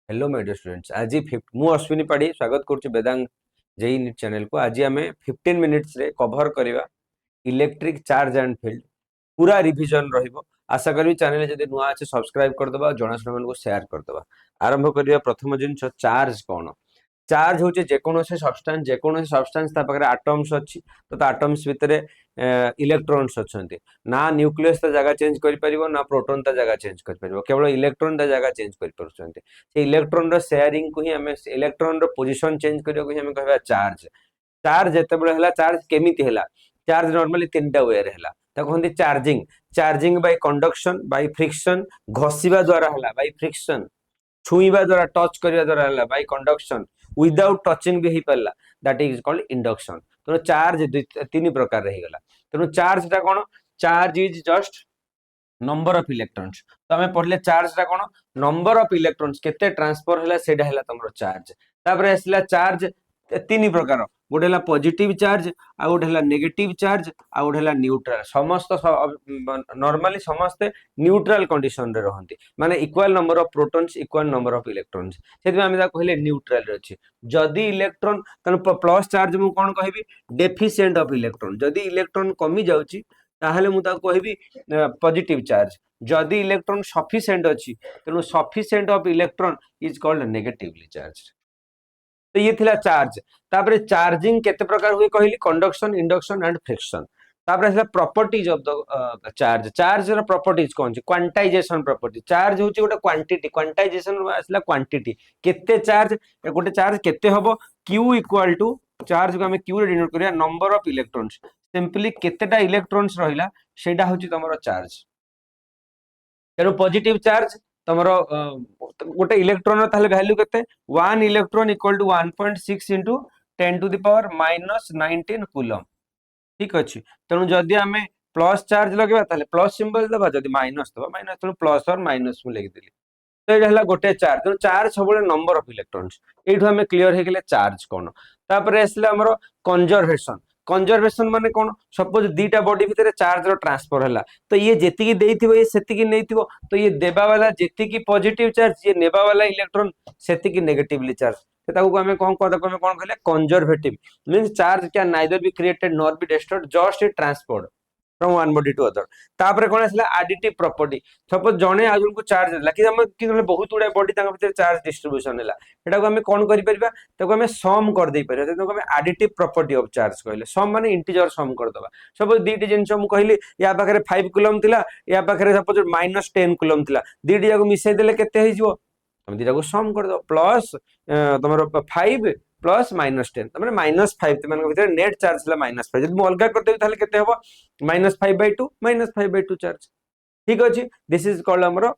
Hello my dear students आज मु अश्विनी पाढ़ी स्वागत करुच्ची वेदांग जेई नीट चैनल को। आज आम 15 मिनिट्स रे कवर करवा इलेक्ट्रिक चार्ज एंड फील्ड पूरा रिवीजन रहिबो। आशा करी चैनल जदि नुआ अच्छे सब्सक्राइब करदबा जनाशुना को शेयर करदबा। आरंभ करवा प्रथम जिन चार्ज कौन। चार्ज हूँ जेकोसी सब्सटेंस पाखे आटम्स अच्छी तो आटम्स भितर इलेक्ट्रॉन्स अच्छा ना न्यूक्लियस जगह चेंज कर ना प्रोटॉन जगह चेंज कर केवल इलेक्ट्रॉन जगह चेंज कर इलेक्ट्रॉन रो शेयरिंग को ही हमें इलेक्ट्रॉन रो पोजीशन चेंज करने हमें कहबा चार्ज। चार्ज जिते चार्ज केमिति हैला चार्ज नॉर्मली तीनटा वे रे हैला ताको कहंती charging. Charging by conduction by friction घसीबा द्वारा हैला बाय फ्रिक्शन छुईबा द्वारा टच करबा द्वारा हैला बाय कंडक्शन विदाउट टचिंग भी पारा दैट इज कॉल्ड इंडक्शन। तो चार्ज तीन प्रकार रही गला। तेणु चार्ज टा कौन charge is just number of electrons. तो हमें पढ़ले चार्ज टा कौन नंबर ऑफ इलेक्ट्रॉन्स केते ट्रांसफर हैला सेडा हैला तमरो चार्ज। तापर आसला चार्ज तीन प्रकार गोटे है पॉजिटिव चार्ज आ गोटे है नेगेटिव चार्ज आ गोटे है न्यूट्रल। समस्त नॉर्मली समस्ते न्यूट्रल कंडीशन रे रहंती माने equal number of protons equal number of electrons सेति आमे ता कहले न्यूट्रल रे अछि। जदी इलेक्ट्रॉन तन प्लस चार्ज मु कोन कहबी डेफिशिएंट ऑफ इलेक्ट्रॉन। जदी इलेक्ट्रॉन कमी जाउची ताहले मु ता कहबी पॉजिटिव चार्ज। जदी इलेक्ट्रॉन सफिशिएंट अछि तेनु sufficient of electron is called negatively charge. तो ये थिला चार्ज। तापरे चार्जिंग केते प्रकार हुए कहली कंडक्शन इंडक्शन एंड फ्रिक्शन। तापरे असला properties of the charge. Charge रो प्रॉपर्टीज कोन छी क्वांटाइजेशन प्रॉपर्टी। चार्ज होची गोटे क्वांटिटी क्वांटाइजेशन असला क्वांटिटी केते चार्ज गोटे चार्ज केते हबो q इक्वल टू चार्ज को हमें q रे डिनोट करिया नंबर ऑफ इलेक्ट्रॉन्स सिंपली केतेटा इलेक्ट्रॉन्स रहिला सेटा होची तमरो चार्ज। तेणु पॉजिटिव चार्ज तमरो गोटे इलेक्ट्रॉन ताहले वैल्यू केते 1 electron equal to 1.6 into 10 to the power -19 coulomb. ठीक अछि। तेणु जदि आमे प्लस चार्ज लगेबा ताहले प्लस सिंबल दबा जदि माइनस दबा माइनस तेणु प्लस और माइनस मु लिख देली। तो ये हला गोटे चार्ज। तेणु चार्ज सबले नंबर ऑफ इलेक्ट्रॉन्स एठु हमें क्लियर हे गेले चार्ज कोन। तापर आसला हमरो कंजर्वेशन। कंजर्वेशन माने कोन सपोज दीटा बॉडी भितर चार्ज रो ट्रांसफर हला तो ये जेतिकी देइथिबो ये सेतिकी नैथिबो तो ये देबा वाला जेतिकी पॉजिटिव चार्ज ये नेबा वाला इलेक्ट्रॉन सेतिकी नेगेटिवली चार्ज। ताको हमें कोन कहले conservative means charge can neither be created nor be destroyed just it transferred from one body to other. तापर कोन आसला एडिटिव प्रॉपर्टी। सपोज जणे आजुन को चार्ज देला कि हम कि बहुत गुडा बॉडी ताका भितर चार्ज डिस्ट्रीब्यूशन हैला एटा को हमें कोन करि परिबा ताको हमें सम कर दे परिबा ताको हमें एडिटिव प्रॉपर्टी ऑफ चार्ज कहले। सम माने इंटीजर सम कर दबा। सपोज दीटी जिंस हम कहली या पाखरे 5 कूलम थिला या पाखरे सपोज -10 कूलम थिला दीटी जाको मिसै देले केते हे जिवो तुम दीटा को सम कर दो प्लस तमरो 5 प्लस -10 तमरे -5 तमन भितर नेट चार्ज हला -5 जदि मु अलगा कर देबी ताले केते हबो -5/2 -5/2 चार्ज। ठीक अछि। दिस इज कॉल्ड हमरो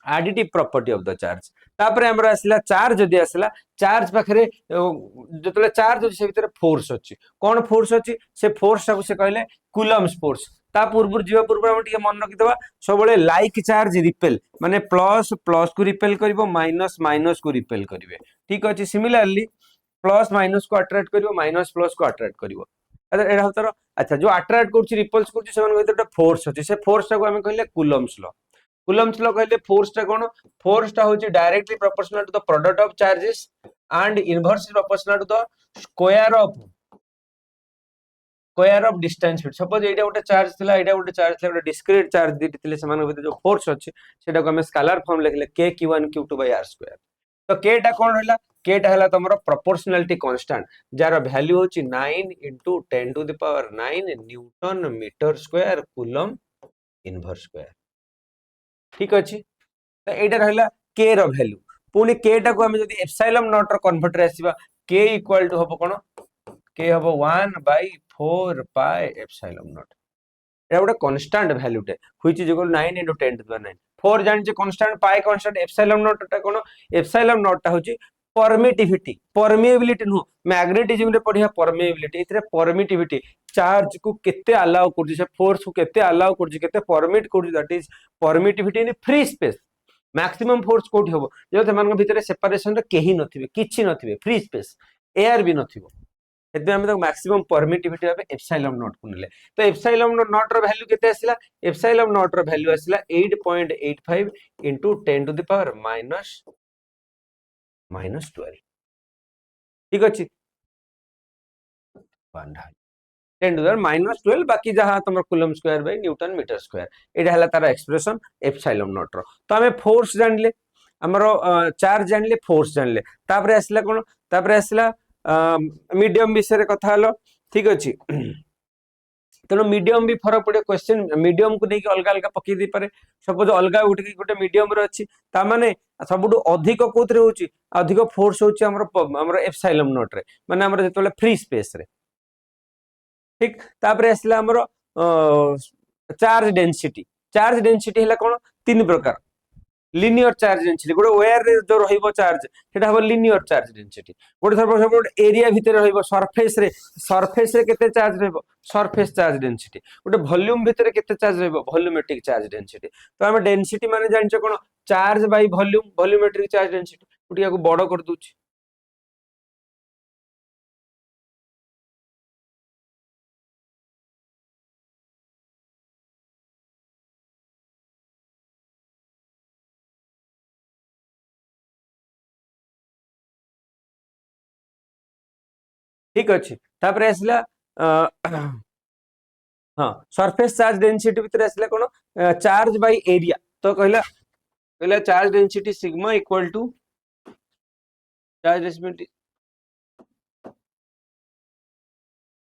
additive property of the charge. तापर हमरो आसला चार्ज जदि आसला चार्ज पाखरे जतले चार्ज अछि से भितर फोर्स अछि। कोन फोर्स अछि से फोर्स ता को से कहले कूलम्स फोर्स। ता पूर्व जीवा पूर्व हम टिके मन रखि देबा सबले लाइक चार्ज रिपेल माने प्लस प्लस को रिपेल करिवो माइनस माइनस को रिपेल करिवे। ठीक अछि। सिमिलरली प्लस माइनस को अट्रैक्ट करिवो माइनस प्लस को अट्रैक्ट करिवो। एटा होतर अच्छा जो अट्रैक्ट करछि रिपल्स करछि सेमान भीतर फोर्स अछि से फोर्स ता को हम कहले कूलम्स लॉ। कूलम्स लॉ कहले फोर्स टा कोन फोर्स टा होछि directly proportional to the product of charges and inversely proportional to the square of distance. Suppose एटा गोटे चार्ज थिला एटा गोटे चार्ज थिला गोटे डिस्क्रीट चार्ज दिति थिले सेमान भीतर जो फोर्स अछि सेटा को हम स्केलर फॉर्म लिखले k q1 q2 r square. तो k टा कोन हला k टा हला तमरो प्रोपोर्शनलिटी कांस्टेंट जार वैल्यू होछि 9 * 10 टू द पावर 9 newton metre square coulomb inverse square. ठीक अछि। तो एटा रहला k रो वैल्यू पुनी k टा को हम जदी एप्सिलॉन नॉट रो कन्वर्टर आसीबा k इक्वल टू हबो कोन k हबो 1/4 पाई एप्सिलॉन नॉट। एटा गोटे कांस्टेंट वैल्यू टे which is equal 9 * 10 to the 9 4 जानि जे constant pi constant epsilon naught टा कोन एप्सिलॉन नॉट टा होची परमिटिविटी परमिएबिलिटी नु मैग्नेटिज्म रे पढिया परमिएबिलिटी इथरे परमिटिविटी चार्ज को केते अलाउ करछि से फोर्स को केते अलाउ करछि केते परमिट करछि that is permittivity in free space. Maximum force कोठी होबो जे सेमान भितरे सेपरेशन रे केही नथिबे किछि नथिबे फ्री स्पेस एयर भी नथिबो एते हम तो मैक्सिमम परमिटिविटी भाबे एप्सिलॉन नॉट को नेले। तो एप्सिलॉन नॉट रो वैल्यू केते आसिला एप्सिलॉन नॉट रो वैल्यू आसिला 8.85 * 10 टू द पावर -12 ठीक अच्छे 10⁻⁻12 बाकी जहाँ तुम coulomb square by newton metre square एटा हला तार एक्सप्रेशन एप्सिलॉन नॉट रो तो हमें फोर्स जानले हमरो चार्ज जानले फोर्स जानले तापरे आसला कोन तापरे आसला मीडियम विषय रे कथा हलो ठीक अछि तेणु मीडियम भी फरक पड़े क्वेश्चन मीडियम को लेकिन अलग अलग पकई दे पारे सपोज अलग उठ गोटे मीडियम रे अछि ता माने सबुठु अधिक कोथरे होची अधिक फोर्स होची हमर एप्सिलॉन नॉट रे माने हमर जेतले फ्री स्पेस रे ठीक तापरे आसला हमर चार्ज डेंसिटी हला कोन तीन प्रकार लिनियर चार्ज डेंसिटी गोटे वायर रे जो रहिबो चार्ज सेटा हबो लिनियर चार्ज डेंसिटी गोटे गोटे एरिया भितर रहिबो सरफेस रे केते चार्ज रहबो सरफेस चार्ज डेंसिटी गोटे वॉल्यूम भितर केते चार्ज रहबो वॉल्यूमेट्रिक चार्ज डेंसिटी तो हम डेंसिटी माने जानचो कोन charge by volume volumetric charge density गुटिया को बड़ कर दूची ठीक अच्छे तापरे आसला हाँ सरफेस चार्ज डेंसिटी भितर आसला कोन चार्ज बाय एरिया तो कहला कहला charge density sigma equal to charge density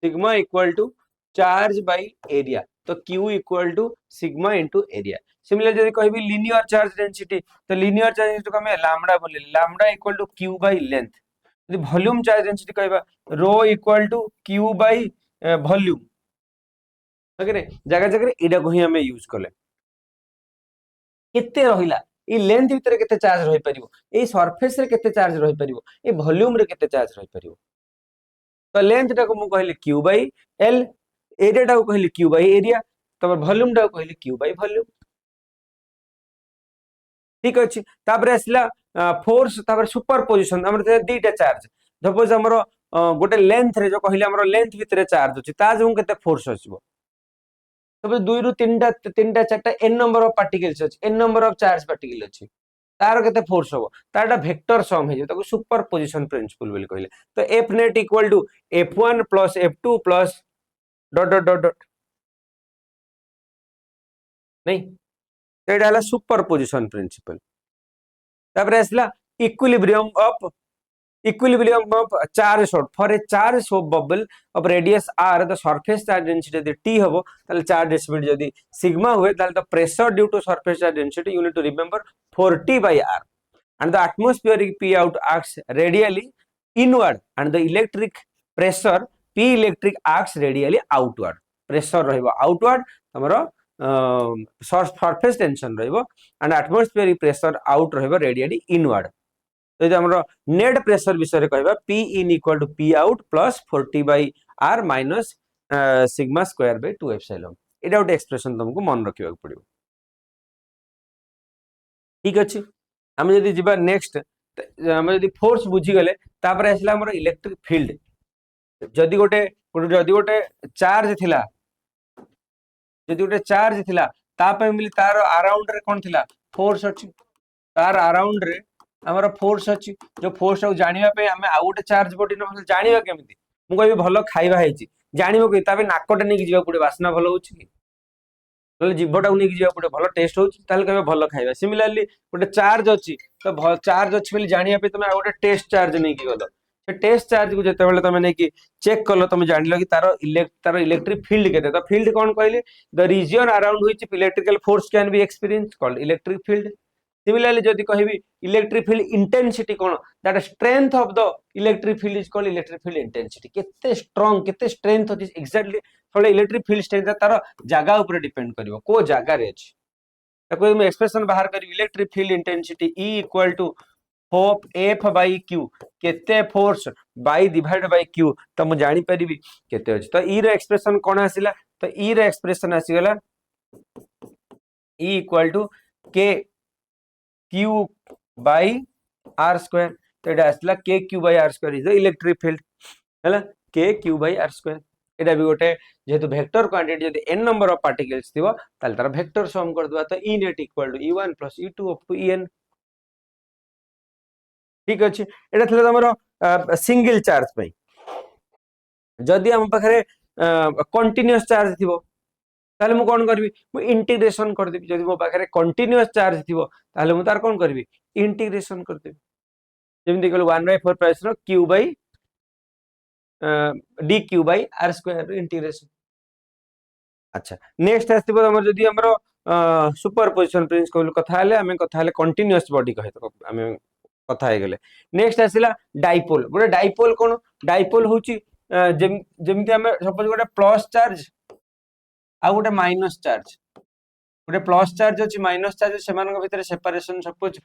sigma equal to charge by area तो Q equal to sigma into area similar जदि कहबी लिनियर चार्ज डेंसिटी तो लिनियर चार्ज डेंसिटी को हमें लैम्डा बोले lambda equal to Q by length यदि volume charge density कहबा रो equal to Q by volume okay जगह जगह एडा को ही हमें यूज करले केते रहिला ए लेंथ भीतर केते चार्ज रहि परिबो ए सरफेस रे केते चार्ज रहि परिबो ए वॉल्यूम रे केते चार्ज रहि परिबो तो लेंथ टा को मु कहले Q बाय L एरिया टा को कहले Q बाय एरिया तो वॉल्यूम टा को कहले Q बाय वॉल्यूम ठीक अछि तापर आसला फोर्स तापर सुपरपोजिशन हमर दीटा चार्ज सपोज हमर गोटे लेंथ रे जो कहले हमर लेंथ भीतर चार्ज अछि ता जो केते फोर्स आसीबो सपोज 2 रु 3टा 4टा n नंबर ऑफ पार्टिकल्स अछि n number of charge particle अछि तार केते फोर्स हो तारटा वेक्टर सम हे ताको सुपरपोजिशन प्रिंसिपल बोली कहले तो F net equal to F1 plus F2 plus dot dot dot dot नहीं तो एटा हला सुपरपोजिशन प्रिंसिपल तापर आसला equilibrium of charge short for a charge so bubble of radius r the surface charge density यदि t हबो ताले charge density यदि sigma हुए ताले the pressure due to surface charge density you need to remember 4t by r and the atmospheric p out acts radially inward and the electric pressure p electric acts radially outward pressure रहइबो outward हमरो surface tension रहइबो and atmospheric pressure out रहइबो radially inward तो हमरो net pressure विषय रे कहबा P in equal to P out plus 40 by R minus sigma square by 2 epsilon एटा उट expression तुमको मन रखिबा पड़िबो ठीक अछि हम यदि जिबा नेक्स्ट हम यदि फोर्स बुझी गले तापर आसला हमर इलेक्ट्रिक फील्ड जदि गोटे चार्ज थिला जदि गोटे चार्ज थिला ता पे मिली तार अराउंड रे कोन थिला फोर्स अछि तार अराउंड रे हमर फोर्स अछि जो फोर्स को जानिबा पे हमें आ गोटे चार्ज बॉडी न जानिबा केमिति मु कहबी भलो खाइबा हेछि जानिबो कि ताबे नाकोटे नै जिबा पड़े वासना भलो होछि कि तो जीवटा नै जिबा पड़े भलो टेस्ट होछि ताले कहबे भलो खाइबा सिमिलरली गोटे चार्ज अछि तो चार्ज अछि बोली जानिबा पे तमे आ गोटे टेस्ट चार्ज नै कि गलो से टेस्ट चार्ज को जते बेले तमे नै कि चेक कलो तमे जानिलो कि तार इलेक्ट्रिक फील्ड केते तो फील्ड कोन कहले the region around which electrical force can be experience called electric field Similarly, जदि कहबी electric field intensity cone that strength of the electric field is called electric field intensity केते strong केते strength अछि exactly थोड़े electric field strength तार जगह ऊपर depend करिवो को जगह रे अछि ताको हम एक्सप्रेशन बाहर करी electric field intensity E equal to F by Q केते force by divide by Q त हम जानि परिबी केते अछि तो E रो एक्सप्रेशन कोन आसिला तो E रो एक्सप्रेशन आसी गेला E equal to K Q by R square तो एटा आसला K Q by R square is the electric field हैला K Q by R square एटा भी गोटे जेहेतु वेक्टर क्वांटिटी यदि n नंबर ऑफ पार्टिकल्स थिबो ताल तार वेक्टर सम कर दबा तो E net equal to E1 plus E2 up to En ठीक अच्छे एटा थला तमरो सिंगल चार्ज पे जदि हम पाखरे कंटीन्यूअस चार्ज थिबो ताले मु कोन करबी मु इंटीग्रेशन कर देबी जदि मो पाखरे कंटीन्यूअस चार्ज थिबो ताले मु तार कोन करबी इंटीग्रेशन कर देबी जेमि कहलो 1/4 प्राइस रो q by dq by r square integration अच्छा नेक्स्ट आस्तिबो हमर जदि हमरो सुपरपोजिशन प्रिंसिपल कथा हले हमें कथा हले कंटीन्यूअस बॉडी कहे तो हमें कथा हे गेले नेक्स्ट आसिला डाइपोल गोटे डाइपोल कोन डाइपोल होची जेमति हमें सपोज गोटे प्लस चार्ज आ गोटे माइनस चार्ज गोटे प्लस चार्ज अछि माइनस चार्ज सेमानक भितर सेपरेशन सपोज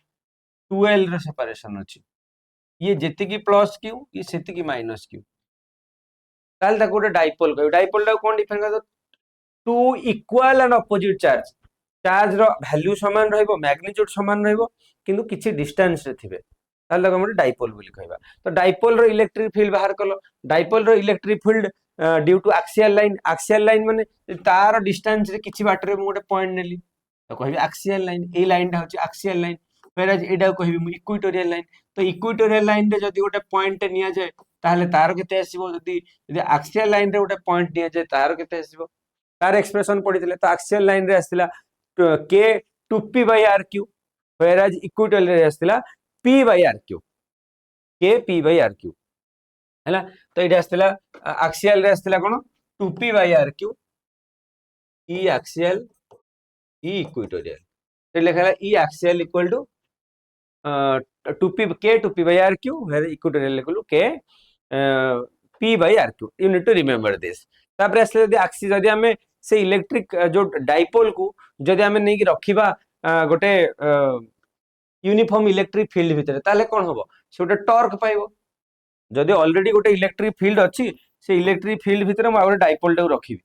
2l रो सेपरेशन अछि ये जेति की प्लस q ये सेति की माइनस q ताल ता गोटे डाइपोल कह डाइपोल ता कोन डिफाइन कर two equal and opposite charge charge रो वैल्यू समान रहइबो मैग्नीट्यूड समान रहइबो किंतु किछि डिस्टेंस रे थिबे ताले हम डाइपोल बोली कहबा तो डाइपोल रो इलेक्ट्रिक फील्ड बाहर कलो डाइपोल रो electric field due to axial line माने तार डिस्टेंस रे किछि बाटरे मु गोटे पॉइंट नेली तो कहबी एक्सियल लाइन ए लाइन टा होची एक्सियल लाइन व्हेयरएज एडा कहबी मु इक्विटोरियल लाइन तो इक्विटोरियल लाइन रे जदी गोटे पॉइंट निया जाय ताले तार केते आसीबो जदी एक्सियल लाइन रे गोटे पॉइंट निया जाय तार केते आसीबो तार एक्सप्रेशन पढ़ी तो एक्सियल लाइन रे आसला k 2p by rq whereas equatorial रे आसला p by rq k p by rq हैला तो इटा आसला एक्सियल रे आसला कोन 2p by rq e axial e equatorial तो लिखला e axial equal to 2p k 2p by rq where equatorial लिखलु k p by rq you need to remember this तापर आसले जदी एक्सिस जदी हमें से इलेक्ट्रिक जो डाइपोल को जदी हमें नै कि रखिबा गोटे यूनिफॉर्म इलेक्ट्रिक फील्ड भितर ताले कोन होबो से गोटे टॉर्क पाइबो जदी ऑलरेडी गोटे इलेक्ट्रिक फील्ड अछि से इलेक्ट्रिक फील्ड भितर म गोटे डाइपोल टा रखिबी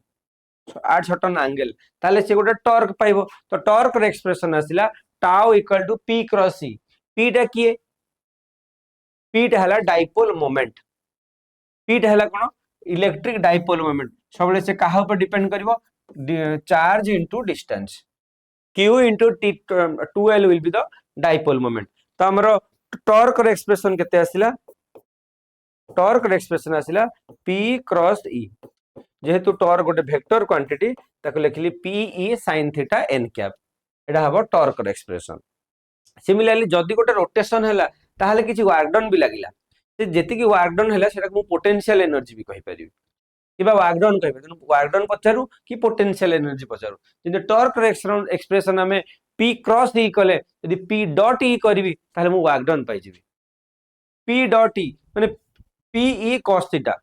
आठ सर्टन एंगल ताले से गोटे टॉर्क पाइबो तो टॉर्क रे एक्सप्रेशन आसिला tau equal to p cross e p टा किए p टा हला डाइपोल मोमेंट p टा हला कोन इलेक्ट्रिक डाइपोल मोमेंट सबले से काहा ऊपर डिपेंड करिवो charge into distance q into t 2l will be the dipole moment तो हमरो टॉर्क रे एक्सप्रेशन केते आसिला टॉर्क रे एक्सप्रेशन आसिला p क्रॉस e जेहेतु टॉर्क गोटे वेक्टर क्वांटिटी ताको लिखली p e sin theta n cap एडा हबो टॉर्क रे एक्सप्रेशन सिमिलरली जदी गोटे रोटेशन हैला ताहाले किछि वर्क डन भी लागिला से जेति की वर्क डन हैला सेटा को पोटेंशियल एनर्जी भी कहि परिबी किबा वर्क डन कहबे त वर्क डन पचारू कि पोटेंशियल एनर्जी पचारू जे टॉर्क रे एक्सप्रेशन हमें p क्रॉस e कले यदि p डॉट e करबी ताले मु वर्क डन पाइ जिबी p डॉट e माने p e cos theta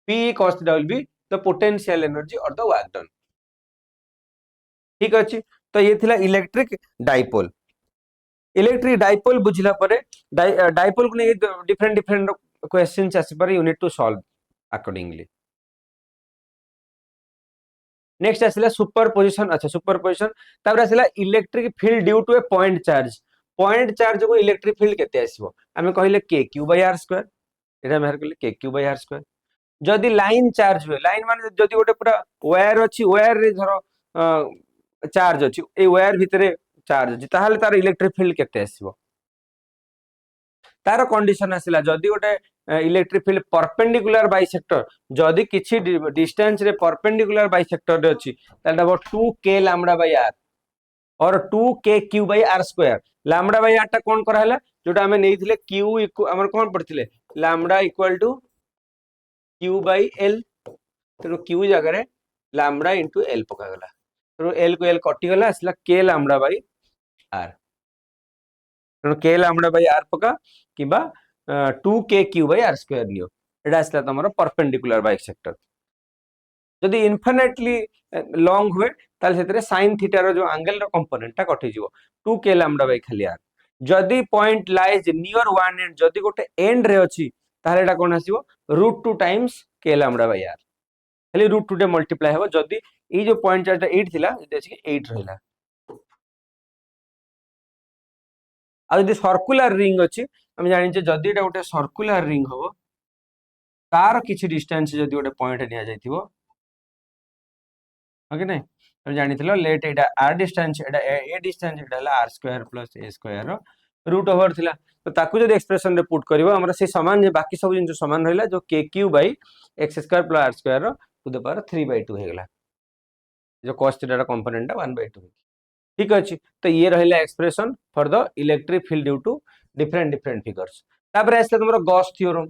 p e cos theta will be the potential energy और द वर्क डन ठीक अछि तो ये थिला इलेक्ट्रिक डाइपोल बुझला परे डाइपोल को ने डिफरेंट क्वेश्चंस आसी पर you need to solve accordingly next आसिला सुपरपोजिशन अच्छा सुपरपोजिशन तापर आसिला electric field due to a point charge को इलेक्ट्रिक फील्ड केते आसीबो हमें कहिले k q by r square एटा मेहर कले k q by r square जदी लाइन चार्ज हुए लाइन माने जदी गोटे पूरा वायर अछि वायर रे धरो चार्ज अछि ए वायर भितरे चार्ज अछि ताहाले तार इलेक्ट्रिक फील्ड केते आसीबो तार कंडीशन आसिला जदी गोटे इलेक्ट्रिक फील्ड परपेंडिकुलर बाइसेक्टर जदी किछि डिस्टेंस रे परपेंडिकुलर बाइसेक्टर रे अछि ताले दबो 2k लैम्बडा बाय r और 2k q by r square lambda by r टा कोन करा हला जोटा हमें नेइथिले q हमर कोन पड़थिले lambda equal to q by l तो q जगह रे लैम्बडा इनटू l पका गला तो l को l कटि गला असला k लैम्बडा बाय r तो k लैम्बडा बाय r पका किबा 2k q by r square लियो एडा असला तमरो परपेंडिकुलर बाइसेक्टर जदी इनफिनिटली लॉन्ग हुए ताले सेतरे sin थीटा रो जो एंगल रो कंपोनेंट ता कटि जिवो 2k लैम्बडा बाय खाली r जदी point lies near one end जदी गोटे एंड रे अछि ताले एटा कोन आसीबो √2 times k lambda by r खाली √2 टे मल्टीप्लाई हेबो जदी ई जो पॉइंट चार्ज 8 थिला जदी अछि 8 रहिला आ जदी सर्कुलर रिंग अछि हम जानि जे जदी एटा गोटे सर्कुलर रिंग होबो तार किछि डिस्टेंस जदी गोटे पॉइंट निया जाइथिबो ओके नै हम जानिथिलो लेट एटा r डिस्टेंस एटा a डिस्टेंस एटा हला r square plus a square रो रूट ओवर थिला तो ताकू जब एक्सप्रेशन रे पुट करिवो हमरा से समान जे बाकी सब जिन समान रहला जो k q by x square plus r square रो टू द पावर 3/2 हे गेला जो cos थीटा रा कंपोनेंट 1/2 ठीक अछि तो ये रहला expression for the electric field due to different different figures तापर आसला तुमरो गॉस थ्योरम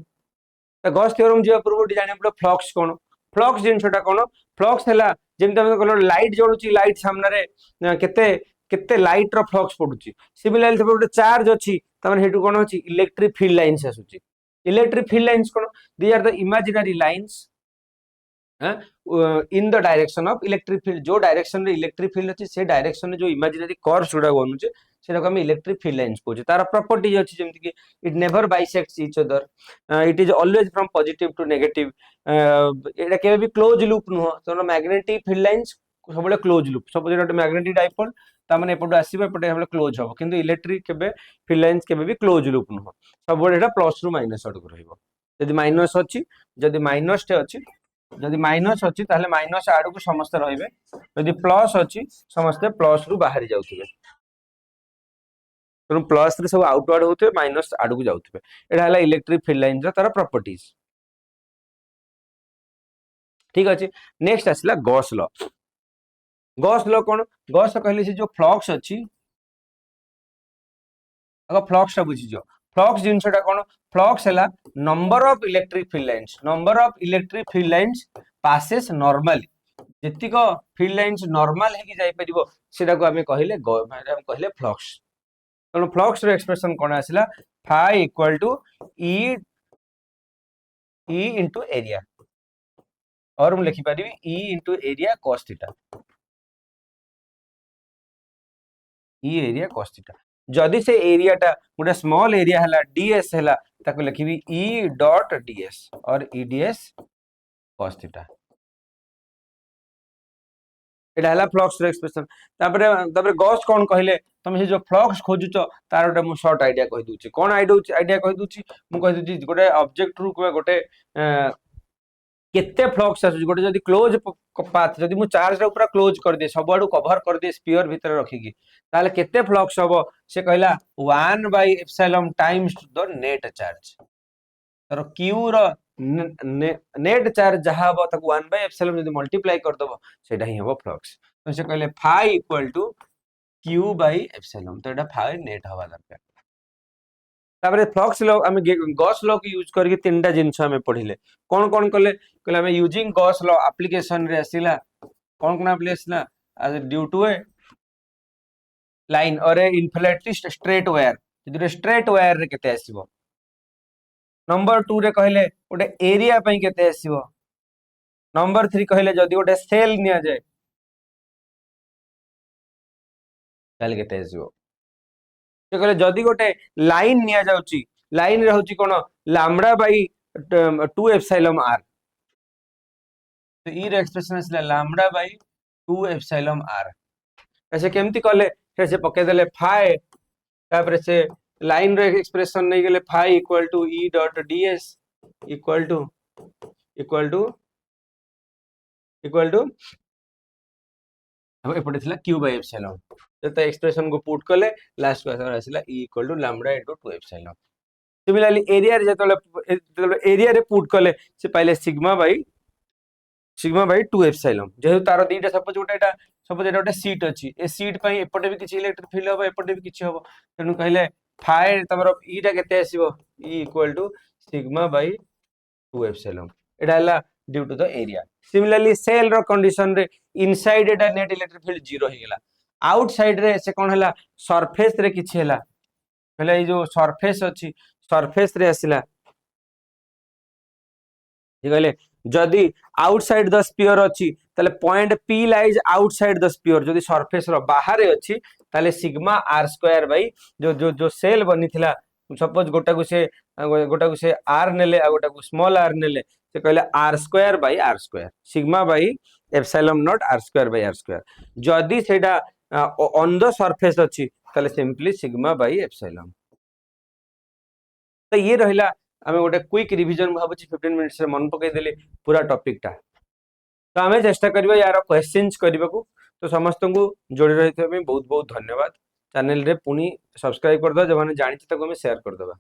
तो गॉस थ्योरम जे पूर्व जानि पड़ो फ्लक्स कोन फ्लक्स जिनसटा कोन फ्लक्स हला जेमते हम कहलो लाइट जळुची लाइट सामने रे केते केते लाइट रो फ्लक्स पडुची सिमिलरली से गोटे चार्ज अछि तमन हेतु कोन अछि इलेक्ट्रिक फील्ड लाइन्स आसुची इलेक्ट्रिक फील्ड लाइन्स कोन these are the imaginary lines in the direction of electric field जो डायरेक्शन रे इलेक्ट्रिक फील्ड अछि से डायरेक्शन रे जो इमेजिनरी कर्व्स गुडा बनुचे सेटा को हम इलेक्ट्रिक फील्ड लाइन्स कहू तार प्रॉपर्टीज अछि जेमति कि it never bisects each other it is always from positive to negative एटा केबे भी क्लोज लूप नुह तो मैग्नेटिक फील्ड लाइन्स सबले क्लोज लूप सपोज एटा मैग्नेटिक डाइपोल ता माने एपटो आसीबे एपटे हमले क्लोज हो किंतु इलेक्ट्रिक केबे फील्ड लाइन्स केबे भी क्लोज लूप नुह सबले एटा प्लस रु माइनस अडक रहइबो यदि माइनस अछि यदि माइनस टे अछि जदि माइनस अछि ताले माइनस आडू को समस्त रहिबे यदि प्लस अछि समस्त प्लस रु बाहरी जाउथिबे तो प्लस रे सब आउटवर्ड होते माइनस आडू को जाउथिबे एटा हला इलेक्ट्रिक फील्ड लाइन रा तार प्रॉपर्टीज ठीक अछि नेक्स्ट आसला गॉस लॉ कोन गॉस कहले से जो फ्लक्स अछि अगर फ्लक्स टा बुझी जो फ्लक्स जिनसटा कोन फ्लक्स हला number of electric field lines passes normally जेतिक फील्ड लाइन्स नॉर्मल है कि जाई परिबो सेटा को हमें कहले फ्लक्स तो फ्लक्स रो एक्सप्रेशन कोन आसिला phi equal to E into area और हम लिखि परिबी E into area cos theta E area cos theta जदि से एरिया टा गोटे स्मॉल एरिया हला ds हला ताको लिखिबी ई डॉट ds और ई ds cos थीटा एटा हला फ्लक्स रो एक्सप्रेशन तापरे गॉस कोन कहले तुम से जो फ्लक्स खोजुचो तार गोटे मु शॉर्ट आइडिया कहि दूची कोन आइडिया कहि दूची मु कहि दूची गोटे ऑब्जेक्ट रु गोटे केते फ्लक्स आसु गोटे जदी क्लोज पाथ जदी मु चार्ज रे पूरा क्लोज कर दे सब आडू कवर कर दे स्फीयर भीतर रखी की ताले केते फ्लक्स हबो से कहला 1/एप्सिलॉन टाइम्स द नेट चार्ज तर q रो नेट चार्ज जहा हबो ताको 1/एप्सिलॉन जदी मल्टीप्लाई कर दबो सेटा ही हबो फ्लक्स तो से कहले फाई इक्वल टू q/एप्सिलॉन तो एटा फाई नेट हवा दरकार तापरे फ्लक्स लॉ हम गॉस लॉ को यूज करके तीनटा जिंस हमें पढिले कोन कले कहले हमें यूजिंग गॉस लॉ एप्लीकेशन रे आसिला कोन application as due to a line और ए इनफ्लेटली स्ट्रेट वायर जदि स्ट्रेट वायर रे केते आसीबो नंबर 2 रे कहले ओटे एरिया पई केते आसीबो नंबर 3 कहले जदि ओटे सेल निया जाय ताले केते आसीबो कहले जदि गोटे लाइन निया जाउची लाइन रे होची कोन लैम्बडा बाई 2 एप्सिलॉन r तो ई रे एक्सप्रेशन असला लैम्बडा बाई 2 एप्सिलॉन r ऐसे केमती कले से पके देले फाई तापर से लाइन रे एक्सप्रेशन नै गेले phi equal to e dot ds equal to हम एपटे थिला q बाय एप्सिलॉन तो एक्सप्रेशन को पुट कले लास्ट को आंसर आसिला e equal to lambda into 2 epsilon similarly area रे जतले एरिया रे पुट कले से पहले सिग्मा बाय 2 एप्सिलॉन जेहु तार दीटा सपोज एटा गोटे सीट अछि ए सीट पई एपटे भी किछि इलेक्ट्रिक फील्ड होबो एपटे भी किछि होबो तनु कहले फाई तमरो ई टा केते आसीबो e equal to sigma by 2 epsilon एटा हला due to the area similarly shell रो कंडीशन रे इनसाइड एटा नेट इलेक्ट्रिक फील्ड 0 हे गेला आउटसाइड रे से कोन हला सरफेस रे किछि हला पहले ई जो सरफेस अछि सरफेस रे आसिला ये कहले जदि आउटसाइड द स्फीयर अछि ताले point p lies outside the sphere जदि सरफेस रो बाहर अछि ताले सिग्मा r स्क्वायर बाई जो सेल बनिथिला सपोज गोटा को से r नेले आ गोटा को स्मॉल r नेले से कहले r square by r square sigma by epsilon not r square by r square जदि सेटा ऑन द सरफेस अछि ताले सिंपली सिग्मा बाई एप्सिलॉन तो ये रहिला हमें गोटे क्विक रिवीजन भाबुची 15 मिनिट्स रे मन पकई देले पूरा टॉपिक टा तो हमें चेष्टा करबा यार क्वेश्चंस करबा को तो समस्त को जोड़ी रहिते बहुत बहुत धन्यवाद। चैनल रे पुनी सब्सक्राइब कर दो जो मैंने जानी ताको हमें शेयर कर दबा।